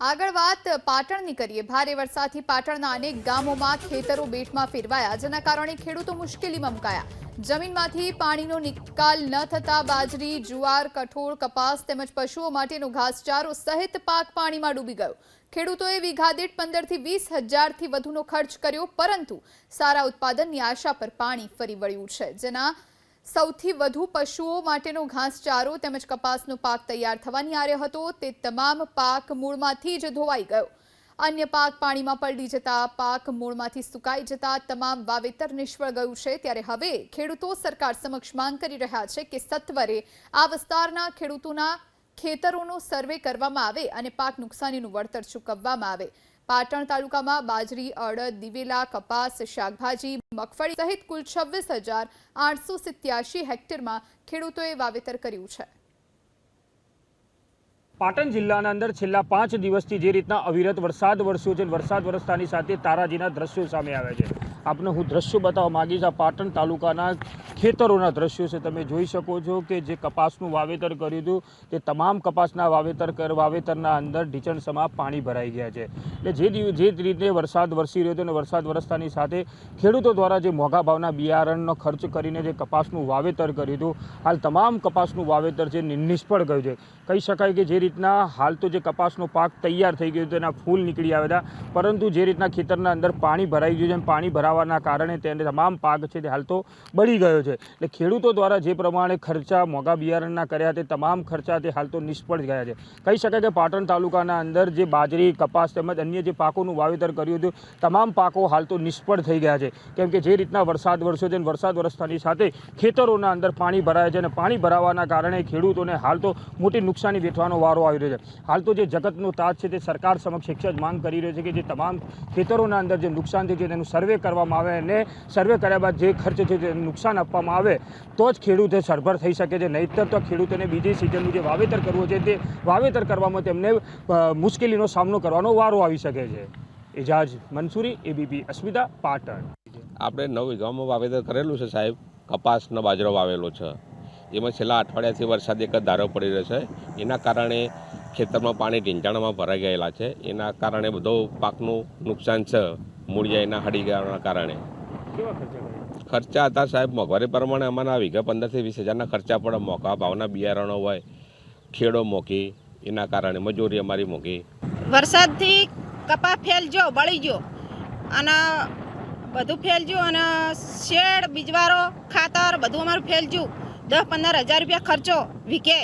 આગળ વાત પાટણની કરીએ। ભારે વરસાદથી પાટણના અનેક ગામોમાં ખેતરો બેટમાં ફેરવાયા, જેના કારણે ખેડૂતો મુશ્કેલીમાં મુકાયા। જમીનમાંથી પાણીનો નિકાલ ન થતા બાજરી, જુવાર, કઠોળ, કપાસ તેમજ પશુઓ માટેનો ઘાસચારો સહિત પાક પાણીમાં ડૂબી ગયો। ખેડૂતોએ વીઘા દીઠ 15 થી 20 હજારથી વધુનો ખર્ચ કર્યો, પરંતુ સારા ઉત્પાદનની આશા પર પાણી ફરી વળ્યું છે, જેના સૌથી વધુ પશુઓ માટેનો ઘાસચારો તેમજ કપાસનો પાક તૈયાર થવાની આરે હતો, તે તમામ પાક મૂળમાંથી જ ધોવાઈ ગયો। અન્ય પાક પાણીમાં પલળી જતા પાક મૂળમાંથી સુકાઈ જતા તમામ વાવેતર નિષ્ફળ ગયું છે। ત્યારે હવે ખેડૂતો સરકાર સમક્ષ માંગ કરી રહ્યા છે કે સત્વરે આ વિસ્તારના ખેડૂતોના ખેતરોનો સર્વે કરવામાં આવે અને પાક નુકસાનીનું વળતર ચૂકવવામાં આવે। પાટણ તાલુકામાં બાજરી, અડદ, દિવેલા, કપાસ, શાકભાજી, મગફળી સહિત કુલ 26,887 હેક્ટરમાં ખેડૂતોએ વાવેતર કર્યું છે। પાટણ જિલ્લાના અંદર છેલ્લા 5 દિવસથી જે રીતના અવિરત વરસાદ વરસ્યો છે, વરસાદ વરસતાની સાથે તારાજીના દ્રશ્યો સામે આવે છે। આપને હું દ્રશ્યો બતાવવા માંગીશ। આ પાટણ તાલુકાના ખેતરોના દ્રશ્યો છે। તમે જોઈ શકો છો કે જે કપાસનું વાવેતર કર્યું હતું તે તમામ કપાસના વાવેતરના અંદર ઢીચણસમાં પાણી ભરાઈ ગયા છે। એટલે જે રીતે વરસાદ વરસી રહ્યો હતો અને વરસાદ વરસતાની સાથે ખેડૂતો દ્વારા જે મોંઘા ભાવના બિયારણનો ખર્ચ કરીને જે કપાસનું વાવેતર કર્યું હતું, હાલ તમામ કપાસનું વાવેતર છે નિષ્ફળ ગયું છે। કહી શકાય કે જે રીતના હાલ તો જે કપાસનો પાક તૈયાર થઈ ગયો હતો, એના ફૂલ નીકળી આવ્યા હતા, પરંતુ જે રીતના ખેતરના અંદર પાણી ભરાઈ ગયું છે, પાણી ભરાવાના કારણે તેને તમામ પાક છે તે હાલ તો બળી ગયો છે। એટલે ખેડૂતો દ્વારા જે પ્રમાણે ખર્ચા મોંઘા બિયારણના કર્યા તે તમામ ખર્ચા તે હાલ તો નિષ્ફળ ગયા છે। કહી શકાય કે પાટણ તાલુકાના અંદર જે બાજરી, કપાસ તેમજ અન્ય જે પાકોનું વાવેતર કર્યું હતું, તમામ પાકો હાલ તો નિષ્ફળ થઈ ગયા છે, કેમ કે જે રીતના વરસાદ વરસ્યો છે, વરસાદ વરસતાની સાથે ખેતરોના અંદર પાણી ભરાય છે અને પાણી ભરાવાના કારણે ખેડૂતોને હાલ તો મોટી નુકસાની વેઠવાનો વારો આવી રહ્યો છે। હાલ તો જે જગતનો તાજ છે તે સરકાર સમક્ષ એક જ માંગ કરી રહ્યો છે કે જે તમામ ખેતરોના અંદર જે નુકસાન થયું છે તેનું સર્વે કરવામાં આવે અને સર્વે કર્યા બાદ જે ખર્ચ છે તે નુકસાન આપવામાં આવે તો જ ખેડૂતે સરભર થઈ શકે છે। નહીંતર તો ખેડૂતોને બીજી સિઝનનું જે વાવેતર કરવું છે તે વાવેતર કરવામાં તેમને મુશ્કેલીનો સામનો કરવાનો વારો આવી શકે છે। એજાજ મંસૂરી, એબીપી અસ્મિતા, પાટણ। આપણે 9 વીઘામાં વાવેતર કરેલું છે સાહેબ। કપાસનો બાજરો વાવેલો છે, એમાં છેલ્લા અઠવાડિયાથી વરસાદ એક જ ધારો પડી રહ્યો છે, એના કારણે ખેતરમાં પાણી ઢીંચાણમાં ભરાઈ ગયેલા છે, એના કારણે બધો પાકનું નુકસાન છે। મૂળિયાના હળી ગયાના કારણે ખર્ચા હતા સાહેબ મોંઘવારી પ્રમાણે અમારા વીઘા 15 થી 20 હજારના ખર્ચા પડે। મોંઘા ભાવના બિયારણો હોય, ખેડો મોંઘી, એના કારણે મજૂરી અમારી મોંઘી। વરસાદથી કપા ફેલજો, બળી ગયો અને બધું ફેલજ્યું અને શેડ, બીજવારો, ખાતર બધું અમારું ફેલજ્યું। 10-15 હજાર રૂપિયા ખર્ચો વીકે।